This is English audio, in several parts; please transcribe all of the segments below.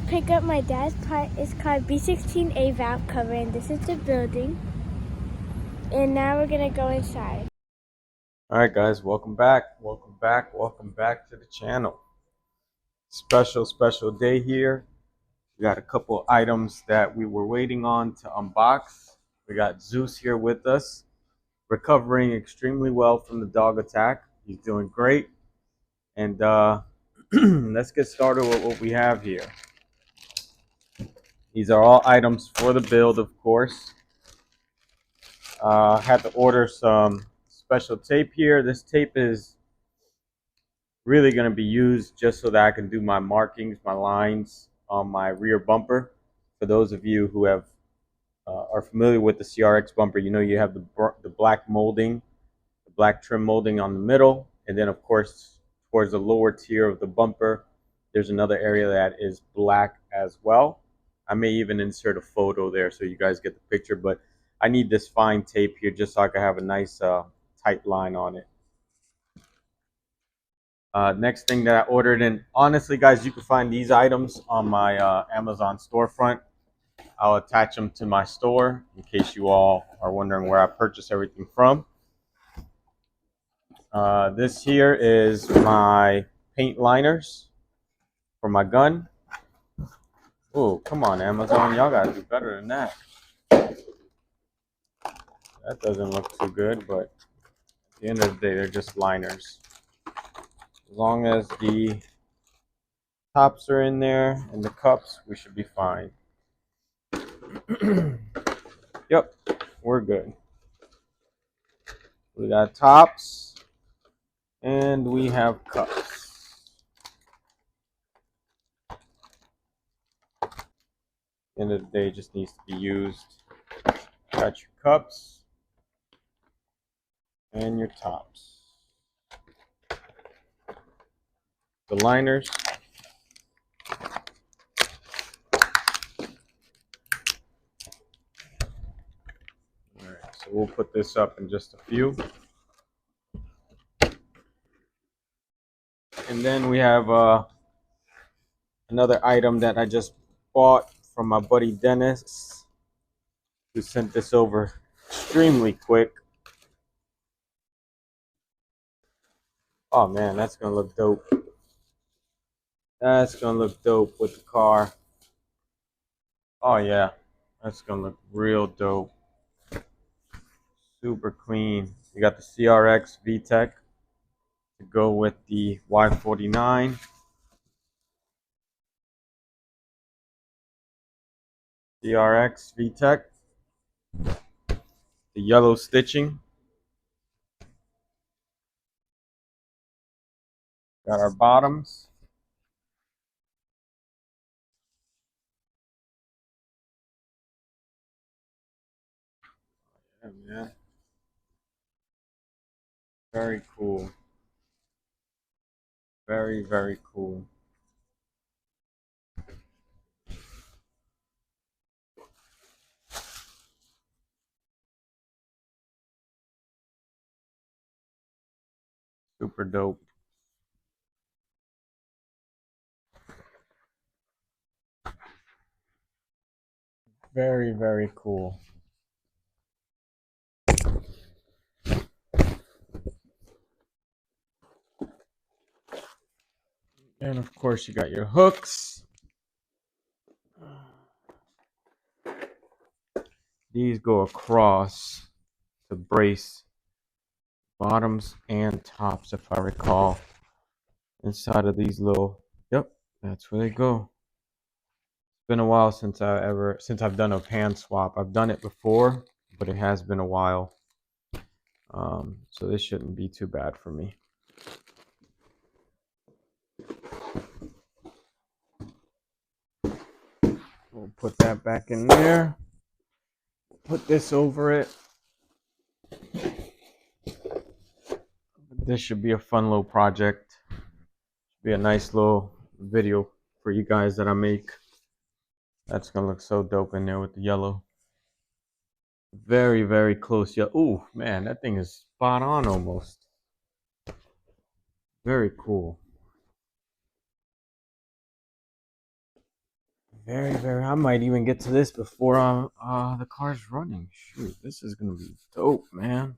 pick up my dad's car. It's called B16A valve cover, and this is the building. And now we're gonna go inside. All right, guys, welcome back to the channel. Special day here. We got a couple items that we were waiting on to unbox. We got Zeus here with us, recovering extremely well from the dog attack. He's doing great. And let's get started with what we have here. These are all items for the build, of course. Had to order some special tape here. This tape is really going to be used just so that I can do my markings, my lines on my rear bumper. For those of you who have are familiar with the CRX bumper, you know you have the black molding, the black trim molding on the middle, and then of course towards the lower tier of the bumper, there's another area that is black as well. I may even insert a photo there so you guys get the picture, but I need this fine tape here just so I can have a nice tight line on it. Next thing that I ordered, and honestly guys, you can find these items on my Amazon storefront. I'll attach them to my store in case you all are wondering where I purchase everything from. This here is my paint liners for my gun. Oh, come on Amazon, y'all gotta do better than that. That doesn't look too good, but at the end of the day, they're just liners. As long as the tops are in there and the cups, we should be fine. Yep, we're good. We got tops and we have cups. End of the day, just needs to be used. Got your cups and your tops. The liners. Alright, so we'll put this up in just a few. And then we have another item that I just bought from my buddy Dennis, who sent this over extremely quick. Oh man, that's gonna look dope. That's gonna look dope with the car. Oh yeah, that's gonna look real dope. Super clean. We got the CRX VTEC to go with the Y49. CRX VTEC. The yellow stitching. Got our bottoms. Yeah, man. Very cool. Very, very cool. Super dope. Very, very cool. And of course you got your hooks. These go across to brace bottoms and tops, if I recall. Inside of these little, yep, that's where they go. It's been a while since I've done a pan swap. I've done it before, but it has been a while. So this shouldn't be too bad for me. We'll put that back in there. Put this over it. This should be a fun little project. Be a nice little video for you guys that I make. That's gonna look so dope in there with the yellow. Very, very close. Yeah. Oh man, that thing is spot on almost. Very cool. Very, very. I might even get to this before the car's running. Shoot, this is gonna be dope, man.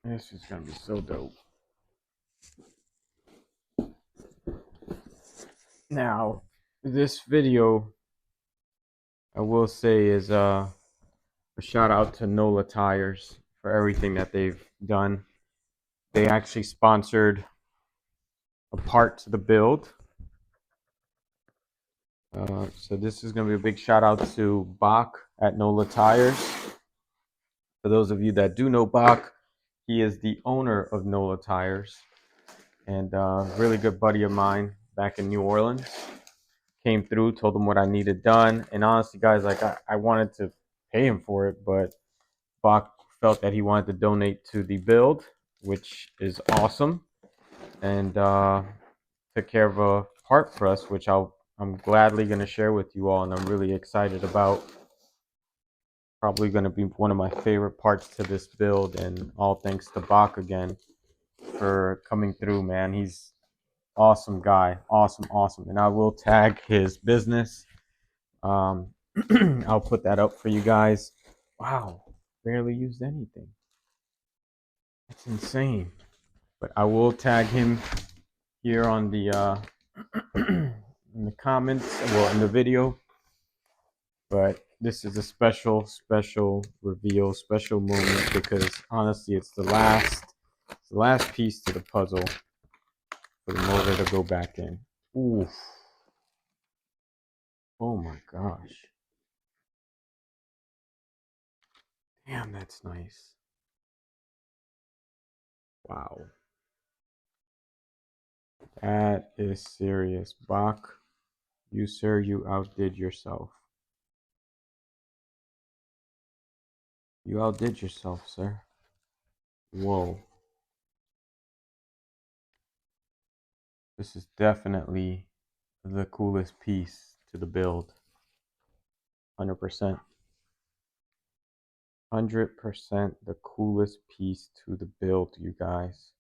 This is gonna be so dope. Now, this video, I will say, is a shout out to NOLA.Tires for everything that they've done. They actually sponsored a part to the build. So this is going to be a big shout out to Bach at NOLA.Tires. For those of you that do know Bach, he is the owner of NOLA.Tires and a really good buddy of mine back in New Orleans. Came through, told him what I needed done. And honestly, guys, like I wanted to pay him for it, but Bach felt that he wanted to donate to the build, which is awesome. And took care of a part for us, which I'm gladly going to share with you all, and I'm really excited about. Probably going to be one of my favorite parts to this build, and all thanks to Bach again for coming through, man. He's awesome guy, awesome, and I will tag his business. I'll put that up for you guys. Wow, barely used anything. That's insane. But I will tag him here on the in the comments, well, in the video. But this is a special reveal, special moment, because honestly, it's the last piece to the puzzle for the motor to go back in. Oof. Oh my gosh. Damn, that's nice. Wow. That is serious. Bach, you, sir, you outdid yourself. You outdid yourself, sir. Whoa. This is definitely the coolest piece to the build. 100%. 100% the coolest piece to the build, you guys.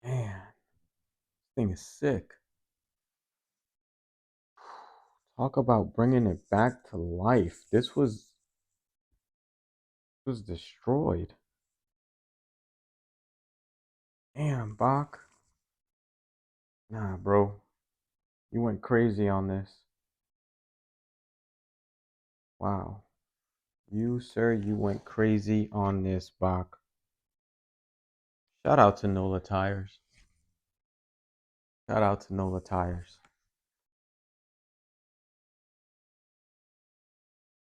Man, this thing is sick. Talk about bringing it back to life. This was destroyed. Damn, Bach. Nah, bro. You went crazy on this. Wow. You, sir, you went crazy on this, Bach. Shout out to NOLA.Tires. Shout out to NOLA.Tires.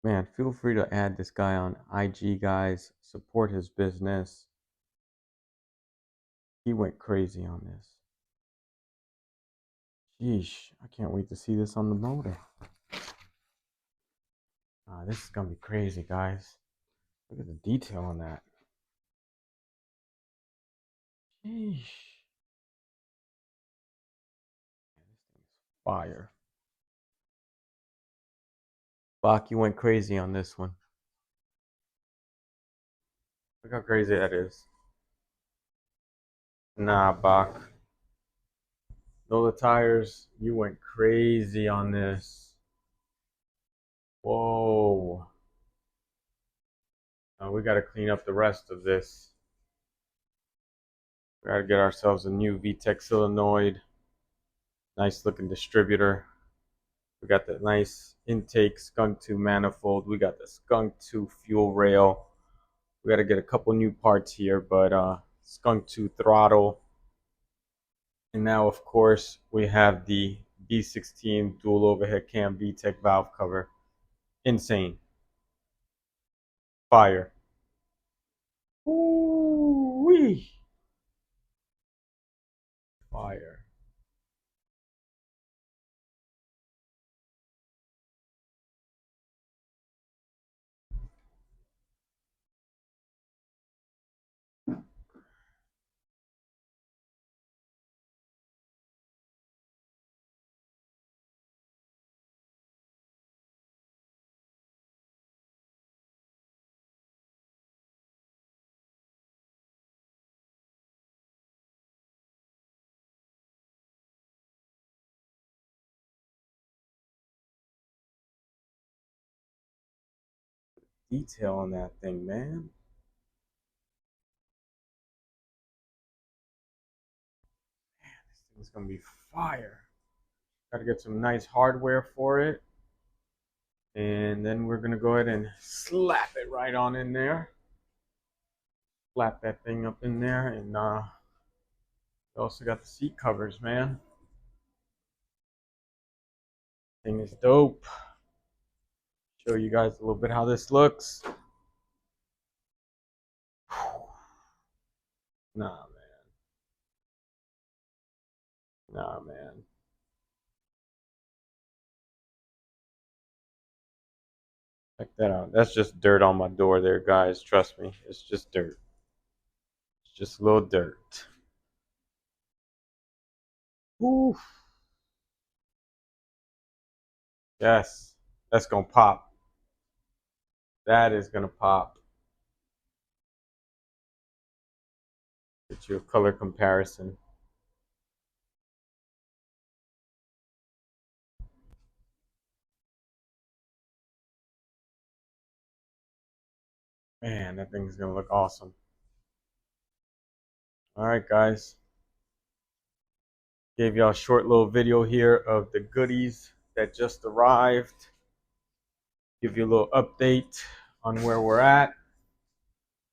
Man, feel free to add this guy on IG, guys. Support his business. He went crazy on this. Sheesh, I can't wait to see this on the motor. This is gonna be crazy, guys. Look at the detail on that. Sheesh. This thing's fire. Bach, you went crazy on this one. Look how crazy that is. Nah, Bach. NOLA.Tires, you went crazy on this. Whoa. We got to clean up the rest of this. We got to get ourselves a new VTEC solenoid. Nice looking distributor. We got the nice intake skunk 2 manifold. We got the skunk 2 fuel rail. We got to get a couple new parts here, but skunk 2 throttle. And now, of course, we have the B16 dual overhead cam VTEC valve cover. Insane. Fire. Ooh-wee. Fire. detail on that thing, man. This thing's gonna be fire. Gotta get some nice hardware for it. And then we're gonna go ahead and slap it right on in there. Slap that thing up in there, and we also got the seat covers, man. Thing is dope. Show you guys a little bit how this looks. Nah, man. Nah, man. Check that out. That's just dirt on my door there, guys. Trust me. It's just dirt. It's just a little dirt. Woo. Yes. That's going to pop. That is going to pop. Get you a color comparison. Man, that thing's going to look awesome. All right, guys. Gave y'all a short little video here of the goodies that just arrived. Give you a little update on where we're at.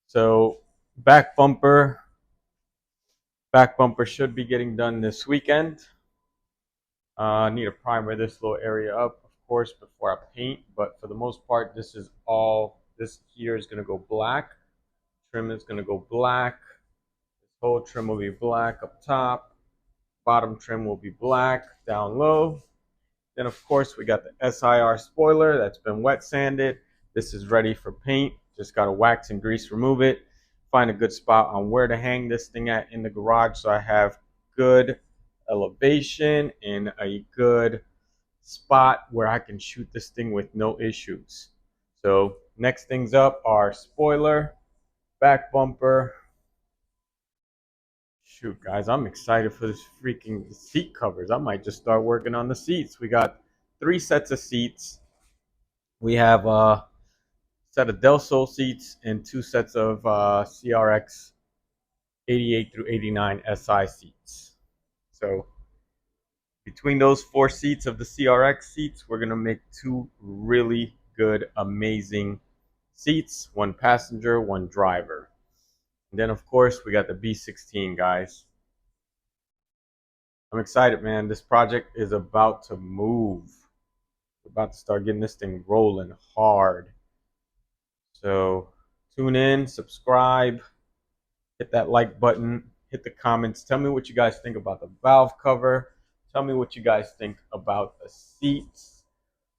So back bumper should be getting done this weekend. I need to primer this little area up, of course, before I paint. But for the most part, this here is going to go black. Trim is going to go black. This whole trim will be black up top. Bottom trim will be black down low. Then, of course, we got the SiR spoiler that's been wet sanded. This is ready for paint. Just got to wax and grease remove it. Find a good spot on where to hang this thing at in the garage so I have good elevation and a good spot where I can shoot this thing with no issues. So next things up are spoiler, back bumper. Shoot, guys, I'm excited for this freaking seat covers. I might just start working on the seats. We got 3 sets of seats. We have a set of Del Sol seats and 2 sets of CRX 88 through 89 SI seats. So between those 4 seats of the CRX seats, we're going to make 2 really good, amazing seats. 1 passenger, 1 driver. And then, of course, we got the B16, guys. I'm excited, man. This project is about to move. We're about to start getting this thing rolling hard. So tune in, subscribe, hit that like button, hit the comments. Tell me what you guys think about the valve cover. Tell me what you guys think about the seats.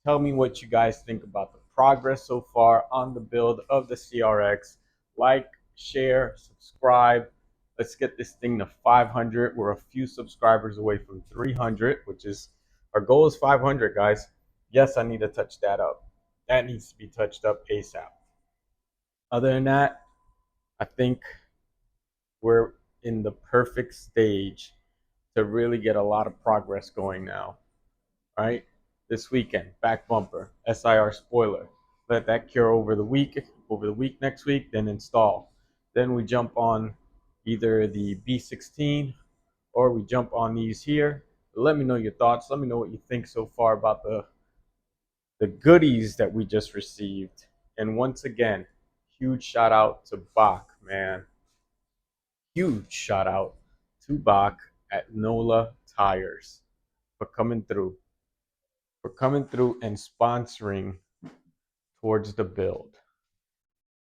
Tell me what you guys think about the progress so far on the build of the CRX. Like, share, subscribe. Let's get this thing to 500. We're a few subscribers away from 300, which is our goal is 500, guys. Yes, I need to touch that up. That needs to be touched up ASAP. Other than that, I think we're in the perfect stage to really get a lot of progress going now. All right, this weekend, back bumper, SiR spoiler. Let that cure over the week next week, then install. Then we jump on either the B16 or we jump on these here. Let me know your thoughts. Let me know what you think so far about the goodies that we just received. And once again, huge shout out to Bach, man. Huge shout out to Bach at NOLA.Tires for coming through. For coming through and sponsoring towards the build.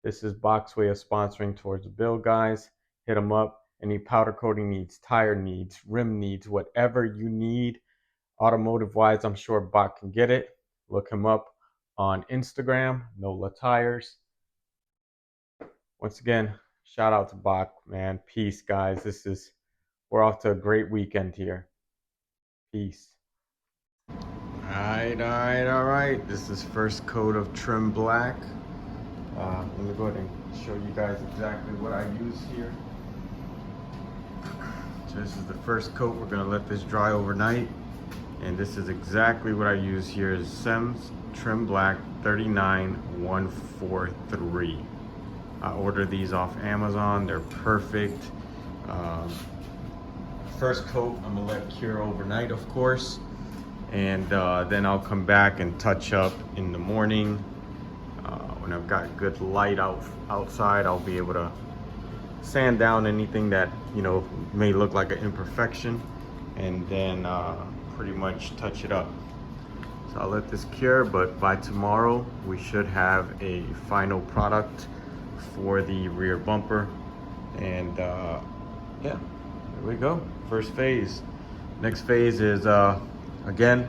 This is Bach's way of sponsoring towards the build, guys. Hit them up. Any powder coating needs, tire needs, rim needs, whatever you need. Automotive wise, I'm sure Bach can get it. Look him up on Instagram, NOLA.Tires. Once again, shout out to Bach, man. Peace, guys. We're off to a great weekend here. Peace. All right. This is first coat of trim black. Let me go ahead and show you guys exactly what I use here. So this is the first coat. We're gonna let this dry overnight. And this is exactly what I use here, is Sems Trim Black 39143. I ordered these off Amazon. They're perfect. First coat I'm gonna let cure overnight, of course, and then I'll come back and touch up in the morning. When I've got good light outside, I'll be able to sand down anything that, you know, may look like an imperfection, and then pretty much touch it up. So I'll let this cure, but by tomorrow we should have a final product for the rear bumper. And yeah, there we go. First phase. Next phase is again,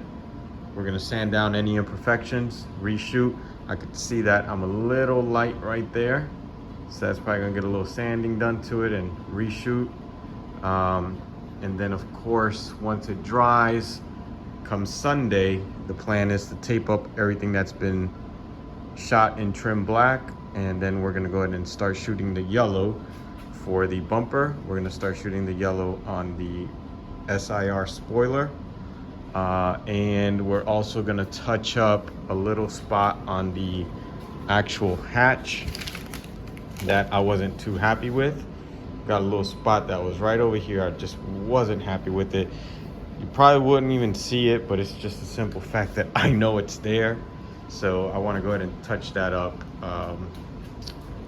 we're gonna sand down any imperfections, reshoot. I could see that I'm a little light right there, so that's probably gonna get a little sanding done to it and reshoot. And then of course, once it dries, come Sunday, the plan is to tape up everything that's been shot in trim black, and then we're gonna go ahead and start shooting the yellow for the bumper. We're gonna start shooting the yellow on the SiR spoiler. And we're also gonna touch up a little spot on the actual hatch that I wasn't too happy with. Got a little spot that was right over here. I just wasn't happy with it. You probably wouldn't even see it, but it's just a simple fact that I know it's there. So I want to go ahead and touch that up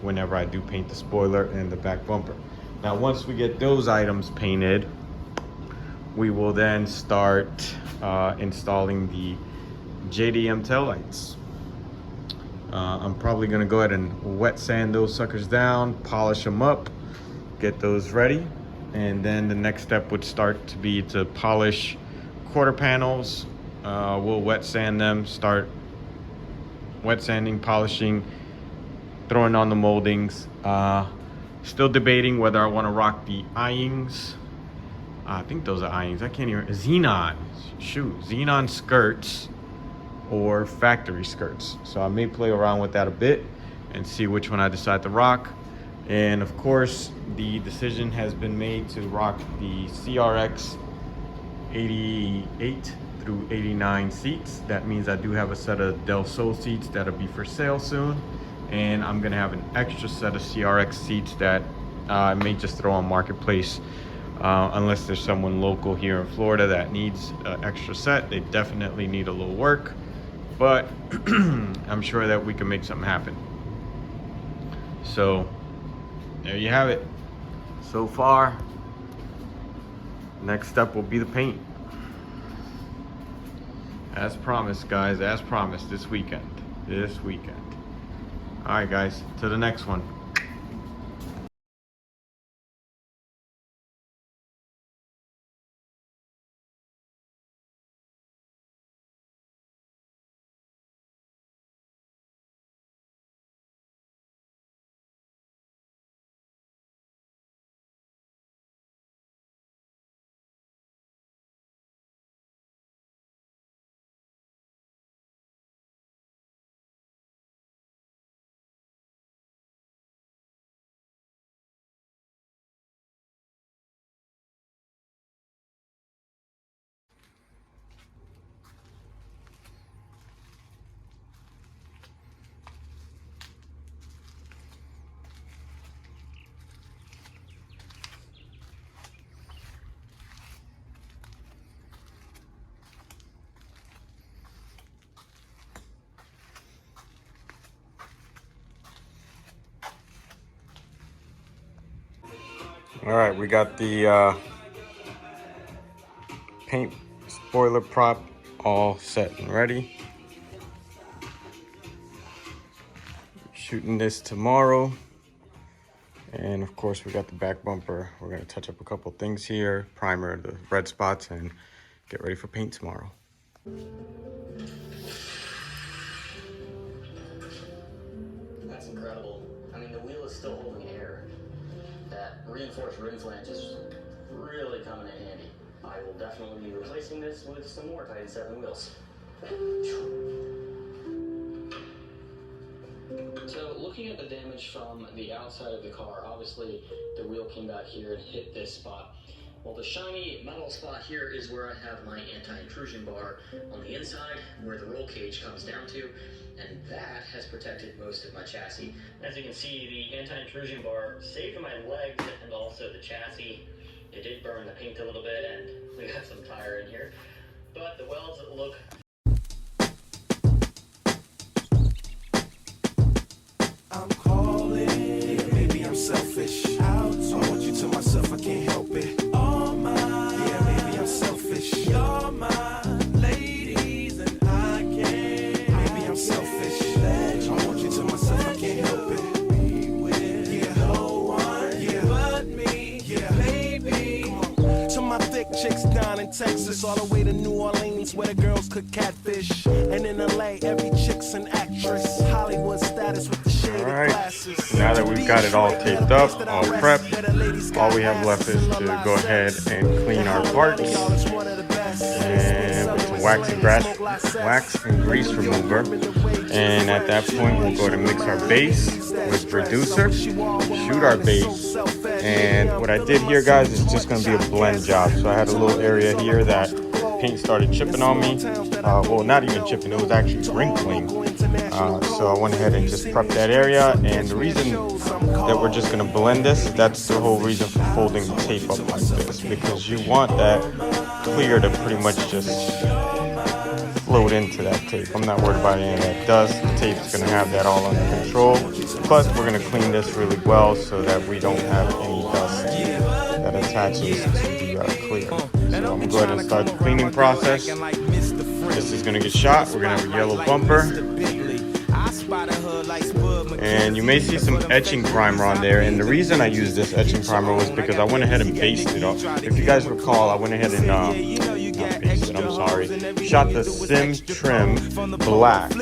whenever I do paint the spoiler and the back bumper. Now, once we get those items painted, we will then start installing the JDM taillights. I'm probably gonna go ahead and wet sand those suckers down, polish them up, get those ready. And then the next step would start to be to polish quarter panels. We'll wet sand them, start wet sanding, polishing, throwing on the moldings. Still debating whether I wanna rock the eye-ings. I think those are eye-ings, I can't even, xenon, shoot, xenon skirts or factory skirts. So I may play around with that a bit and see which one I decide to rock. And of course, the decision has been made to rock the CRX 88 through 89 seats. That means I do have a set of Del Sol seats that'll be for sale soon. And I'm gonna have an extra set of CRX seats that I may just throw on Marketplace. Unless there's someone local here in Florida that needs an extra set. They definitely need a little work, but I'm sure that we can make something happen. So there you have it. So far, next step will be the paint. As promised, guys, as promised, this weekend. All right, guys, to the next one. All right, we got the paint spoiler prop all set and ready. Shooting this tomorrow. And of course, we got the back bumper. We're gonna touch up a couple things here, primer the red spots, and get ready for paint tomorrow. That's incredible. I mean, the wheel is still holding air. That reinforced rim flange is really coming in handy. I will definitely be replacing this with some more Titan 7 wheels. So, looking at the damage from the outside of the car, obviously the wheel came back here and hit this spot. Well, the shiny metal spot here is where I have my anti-intrusion bar on the inside, where the roll cage comes down to, and that has protected most of my chassis. As you can see, the anti-intrusion bar saved my legs and also the chassis. It did burn the paint a little bit, and we got some tire in here, but the welds look. I'm calling, yeah, maybe I'm selfish. I want you to myself, I can't help it. All mine, yeah, maybe I'm selfish. You're my ladies, and I can't. Maybe I'm selfish. I want you to myself, I can't help it. Be with, yeah, no one, yeah, but me, yeah, baby. To my thick chicks down in Texas, all the way to New Orleans, where the girls cook catfish. And in LA, every chick's an actress. Hollywood status with the shaded glasses. Now that we've got it all taped up, all prepped, all we have left is to go ahead and clean our parts and with the wax and grease remover. And at that point, we'll go to mix our base with reducer, shoot our base. And what I did here, guys, is just going to be a blend job. So I had a little area here that paint started chipping on me. Well, not even chipping, it was actually wrinkling. So I went ahead and just prepped that area. And the reason that we're just going to blend this, that's the whole reason for folding the tape up like this, because you want that clear to pretty much just float into that tape. I'm not worried about any of that dust. The tape's going to have that all under control. Plus, we're going to clean this really well so that we don't have any dust that attaches to the clear. So I'm going to go ahead and start the cleaning process. This is going to get shot. We're going to have a yellow bumper. And you may see some etching primer on there. And the reason I used this etching primer was because I went ahead and based it up. If you guys recall, I went ahead and shot the Sim Trim black.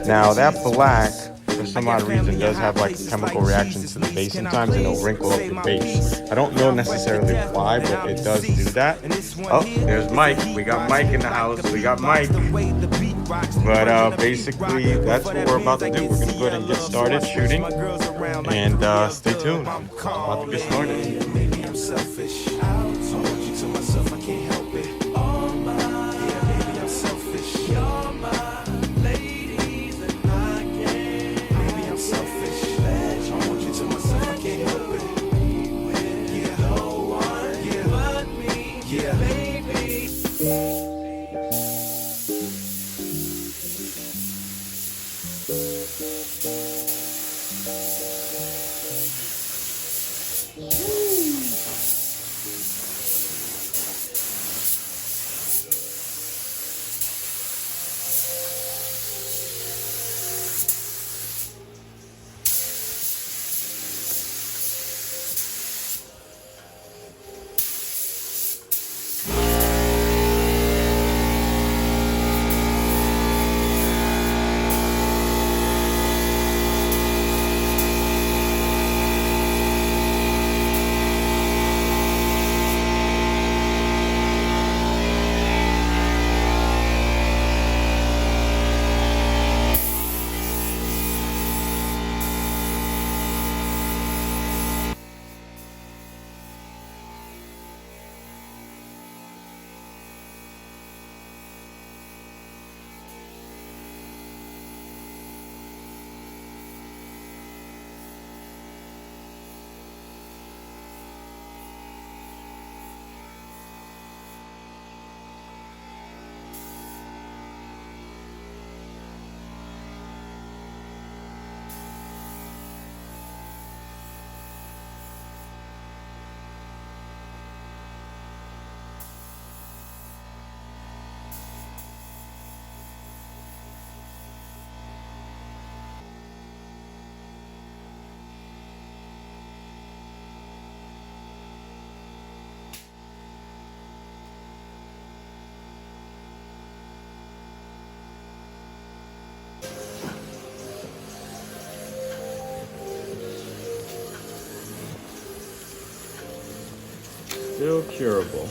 Now that black, for some odd reason, does have like a chemical reaction to the base sometimes, and it'll wrinkle up the base. I don't know necessarily why, but it does do that. Oh, there's Mike. We got Mike in the house. We got Mike. But basically, that's what we're about to do. We're going to go ahead and get started shooting. And stay tuned. I'm about to get started. Maybe I'm selfish. I want you to myself, I can't help it. All mine, yeah, maybe I'm selfish. You're my ladies, and I can't. Maybe I'm selfish. I want you to myself, I can't help it. Yeah, no one, yeah, but me, yeah, baby. Still curable.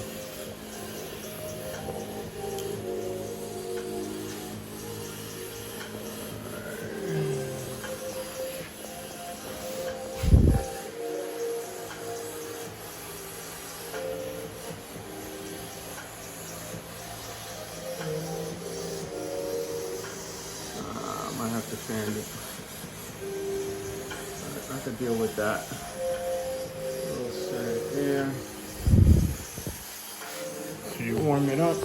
have to sand it. I could deal with that. A little sand there. So you warm it up.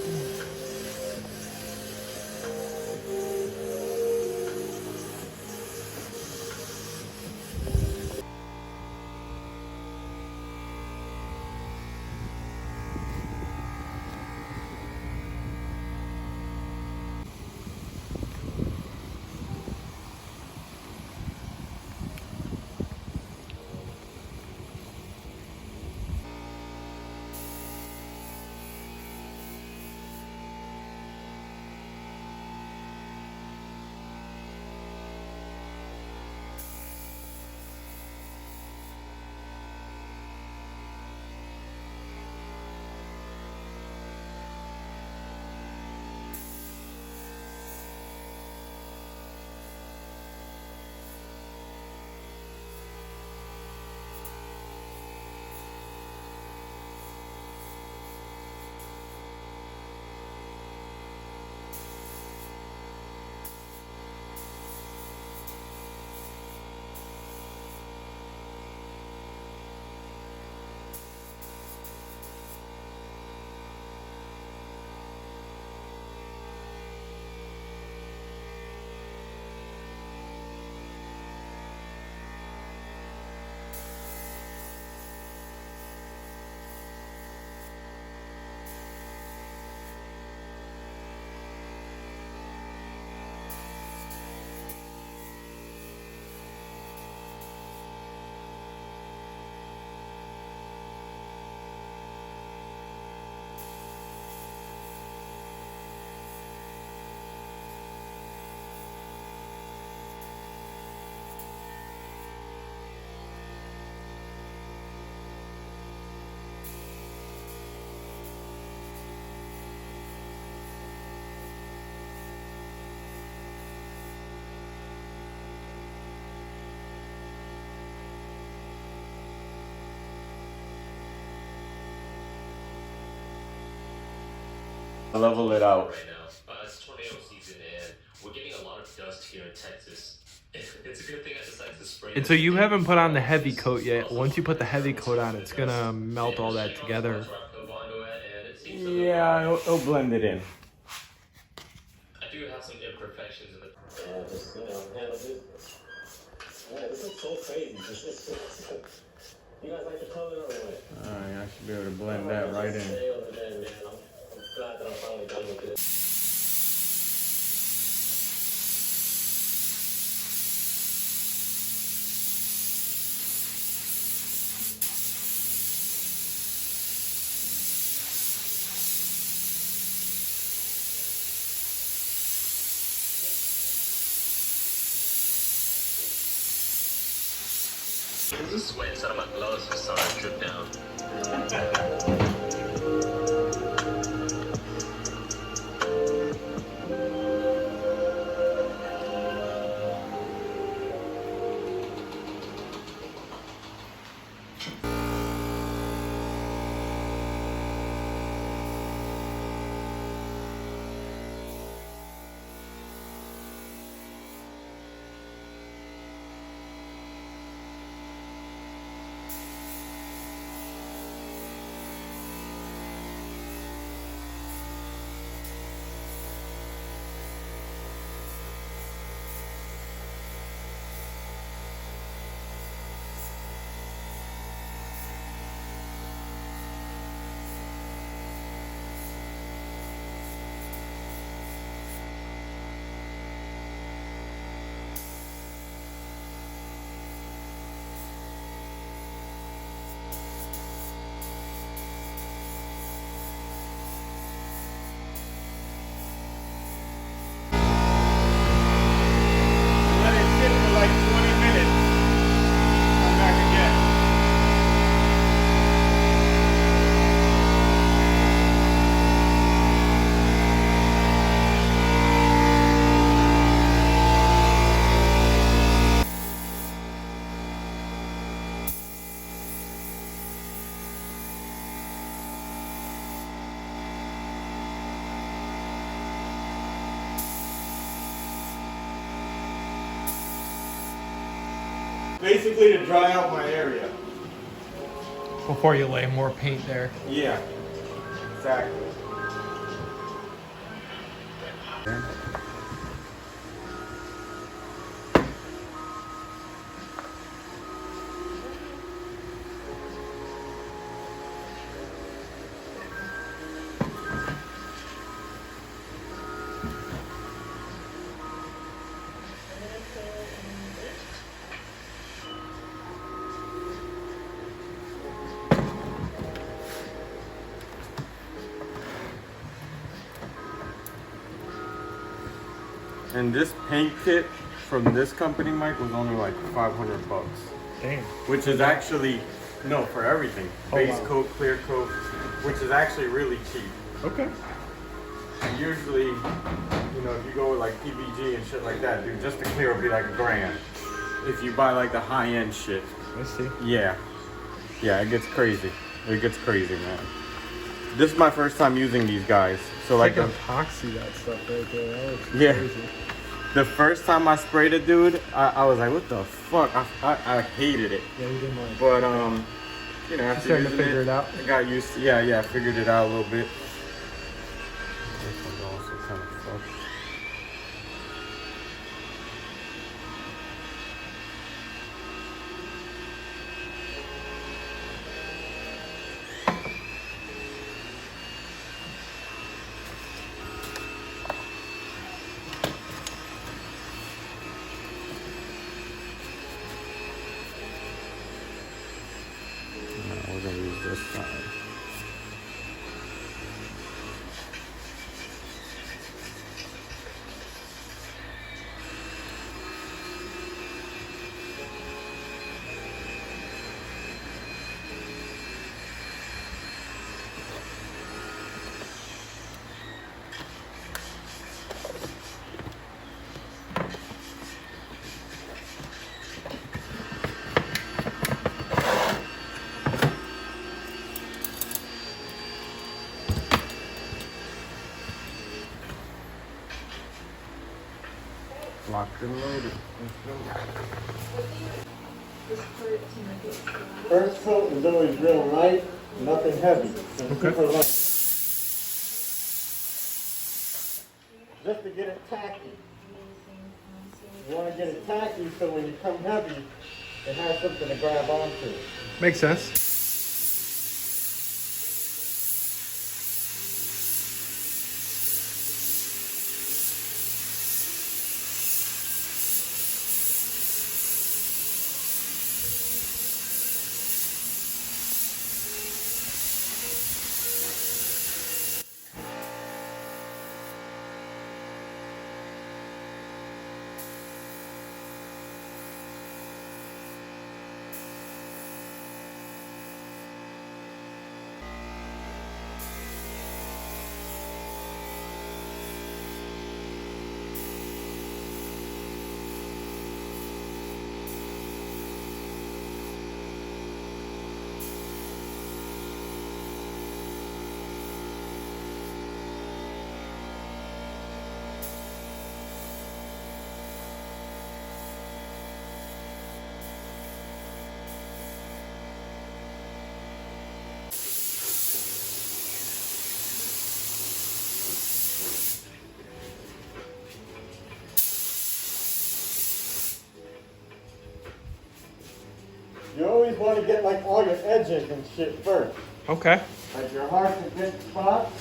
Level it out. Right now, it's tornado season, and we're getting a lot of dust here in Texas. It's a good thing I decided to spray. And so you haven't put on the heavy coat yet. Once you put the heavy coat on, it's gonna melt all that together. Yeah, it'll blend it in. I do have some imperfections in the. Just, handle business. Man, this looks so crazy. You guys like the color or what? Alright, I should be able to blend that right in. Stay over there, man. I'm glad that I'm finally done with this. This sweat inside of my gloves is starting to drip down. basically to dry out my area. Before you lay more paint there. Yeah, exactly. And this paint kit from this company, Mike, was only like 500 bucks. Damn. Which is actually, no, for everything. Oh, Base wow. coat, clear coat, which is actually really cheap. Okay. And usually, you know, if you go with like PBG and shit like that, dude, just the clear will be like $1,000. If you buy like the high-end shit. I see. Yeah. Yeah, it gets crazy. It gets crazy, man. This is my first time using these guys. So like Like epoxy that stuff right there. That looks Yeah. crazy. the first time I sprayed it, dude, I was like, what the fuck? I hated it. Yeah, you didn't like. But you know, after Starting to using figure it out. I got used to. Yeah, I figured it out a little bit. This one's also kind of fucked. We're gonna use this side. Locked and loaded. First coat is always real light, nothing heavy. So super light. Just to get it tacky. You want to get it tacky so when you come heavy, it has something to grab onto. Makes sense. You always want to get like all your edges and shit first. Okay. Like your heart's a good spot.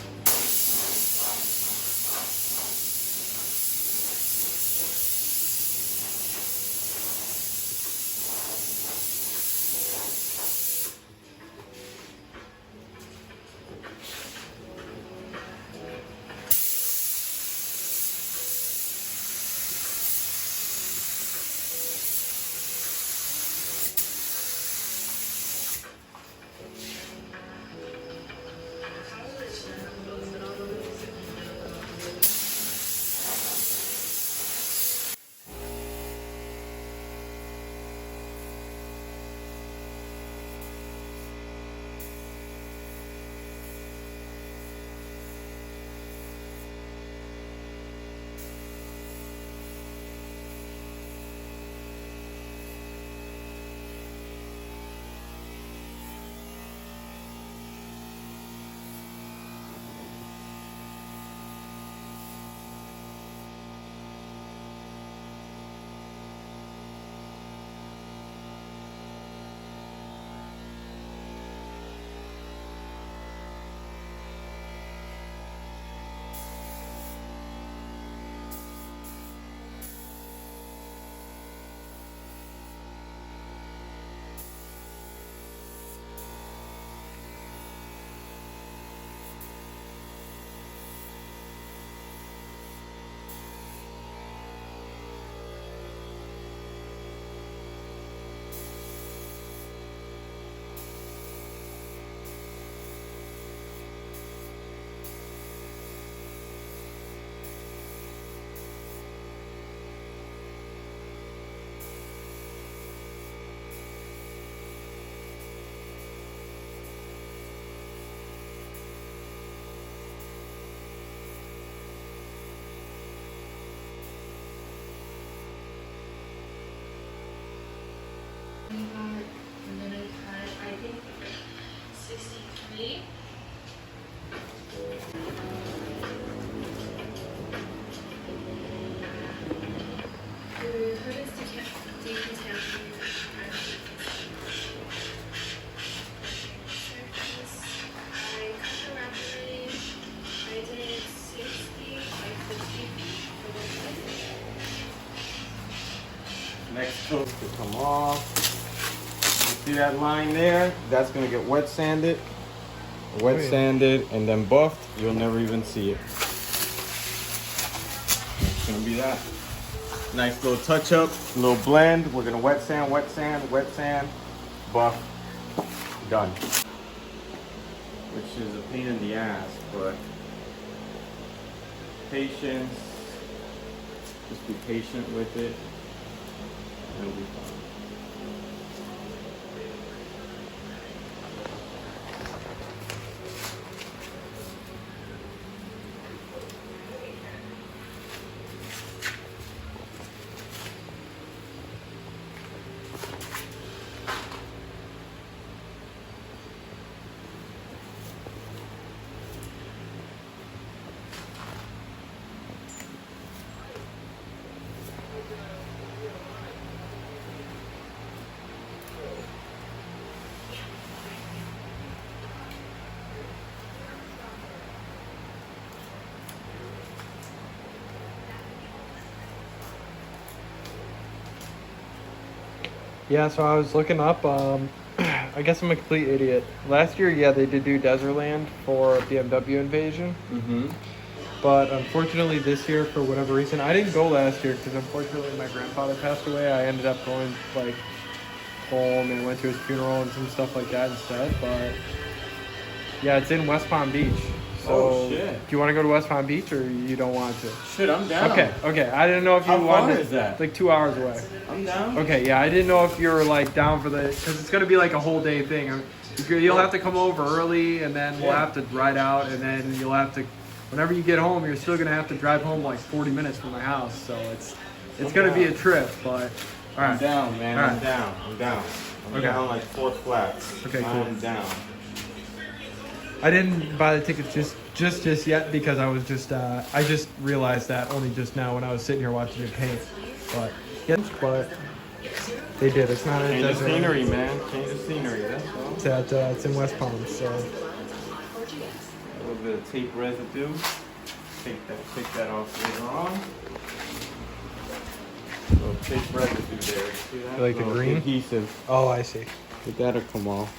Next coat to come off. You see that line there? That's gonna get wet sanded. Wet sanded and then buffed. You'll never even see it. It's gonna be that. Nice little touch up, little blend. We're gonna wet sand, buff, done. Which is a pain in the ass, but patience. Just be patient with it. And it'll be fine. Yeah, so I was looking up, I guess I'm a complete idiot. Last year, yeah, they did do Desertland for BMW Invasion. But unfortunately this year, for whatever reason, I didn't go last year because unfortunately my grandfather passed away. I ended up going like home and went to his funeral and some stuff like that instead. But yeah, it's in West Palm Beach. So do you want to go to West Palm Beach or you don't want to? Shit, I'm down. Okay. I didn't know if you wanted. wanted. How far is that? Like 2 hours away. I'm down. Okay, yeah, I didn't know if you were like down for the, because it's gonna be like a whole day thing. You'll have to come over early, and then we'll have to ride out, and then you'll have to, whenever you get home, you're still gonna have to drive home like 40 minutes from my house. So it's gonna be a trip, but all right. I'm down, man. All right. I'm down. I'm down like 4 flats. Okay, cool. I'm down. I didn't buy the tickets just yet because I was I just realized that only just now when I was sitting here watching it paint. But they did. It's not Change the scenery, man. Change the scenery. That's all. It's in West Palm, so a little bit of tape residue. Take that off later on. A little tape residue there. See that? You like the green adhesive. Oh, I see. But that'll come off.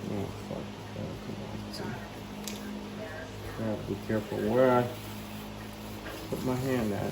Oh, fuck. That'll come off too. I have to be careful where I put my hand at.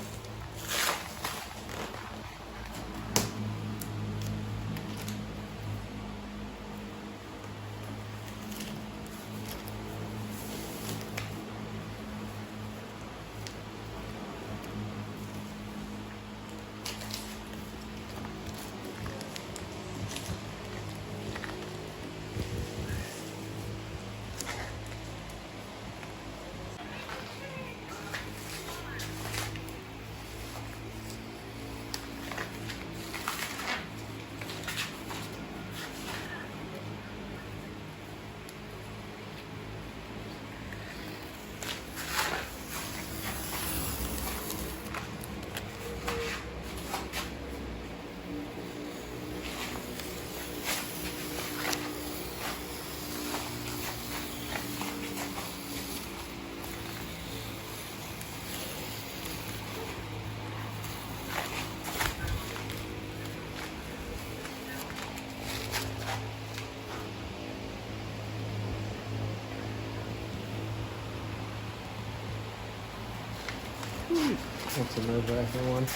That's a nerve-wracking one.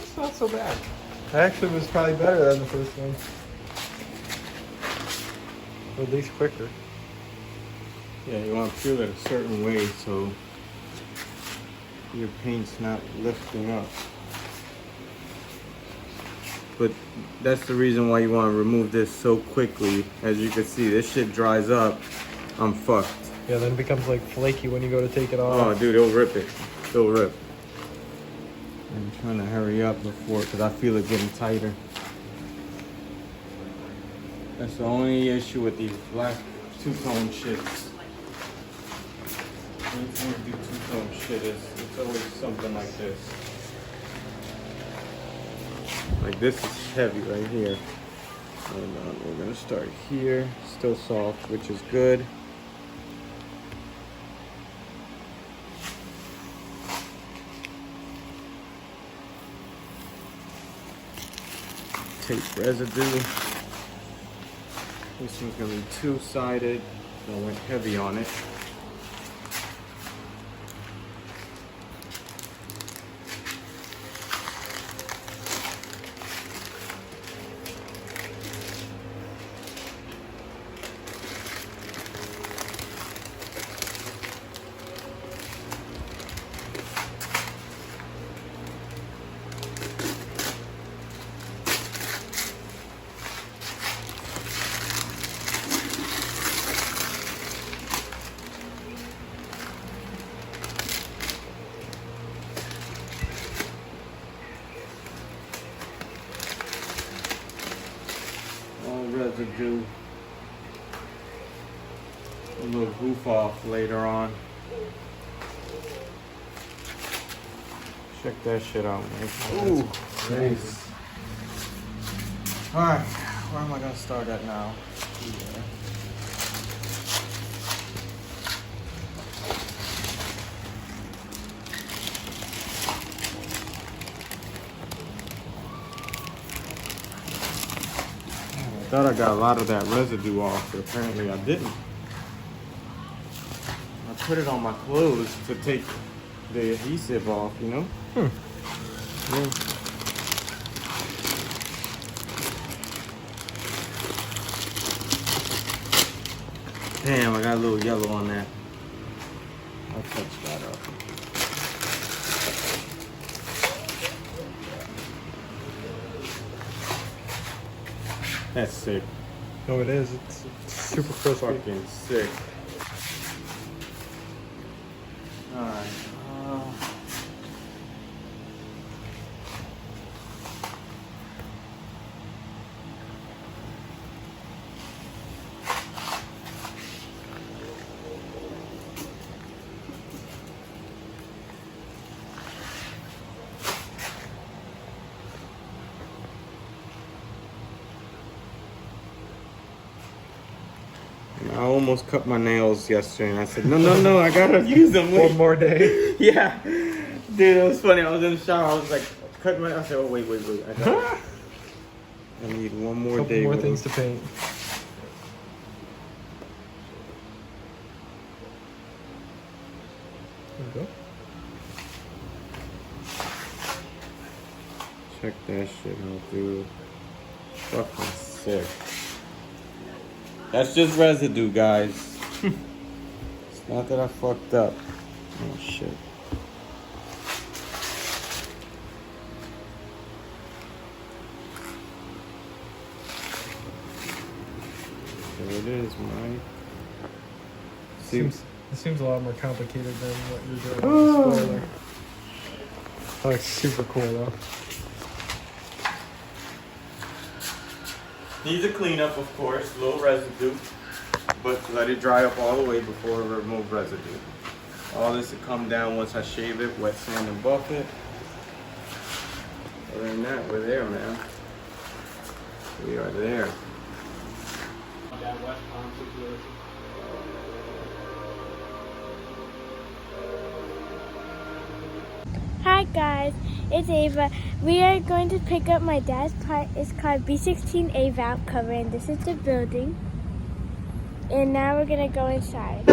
It's not so bad. It actually was probably better than the first one. Or at least quicker. Yeah, you want to feel it a certain way so your paint's not lifting up. But that's the reason why you want to remove this so quickly. As you can see, this shit dries up. I'm fucked. Yeah, then it becomes like flaky when you go to take it off. Oh, dude, it'll rip it. It'll rip. I'm trying to hurry up before, because I feel it getting tighter. That's the only issue with these black two-tone shits. Anytime you do two-tone shit, it's always something like this. Like this is heavy right here. Hold on, we're gonna start here. Still soft, which is good. Tape residue. This one's gonna be two-sided, so I went heavy on it. Residue, a little goof off later on. Check that shit out, man. Ooh, nice. Alright, where am I gonna start at now? Yeah. I thought I got a lot of that residue off, but apparently I didn't. I put it on my clothes to take the adhesive off, you know? Yeah. Damn, I got a little yellow on that. I'll touch that up. That's sick. Oh, it is. It's super crispy. Fucking sick. Alright. I almost cut my nails yesterday, and I said, no, I gotta use them. One more day. Yeah. Dude, it was funny. I was in the shower. I was like, cut my... I said, oh, wait. I need one more Couple day. more things to paint. There we go. Check that shit out, dude. Fucking sick. That's just residue, guys. It's not that I fucked up. Oh, shit. There it is, man. It seems a lot more complicated than what you're doing with the spoiler. Oh, it's super cool, though. Needs a cleanup, of course, little residue, but let it dry up all the way before I remove residue. All this will come down once I shave it, wet sand and buff it. Other than that, we're there, man. We are there. Hi guys, it's Ava. We are going to pick up my dad's car. It's called B16A valve cover, and this is the building. And now we're gonna go inside.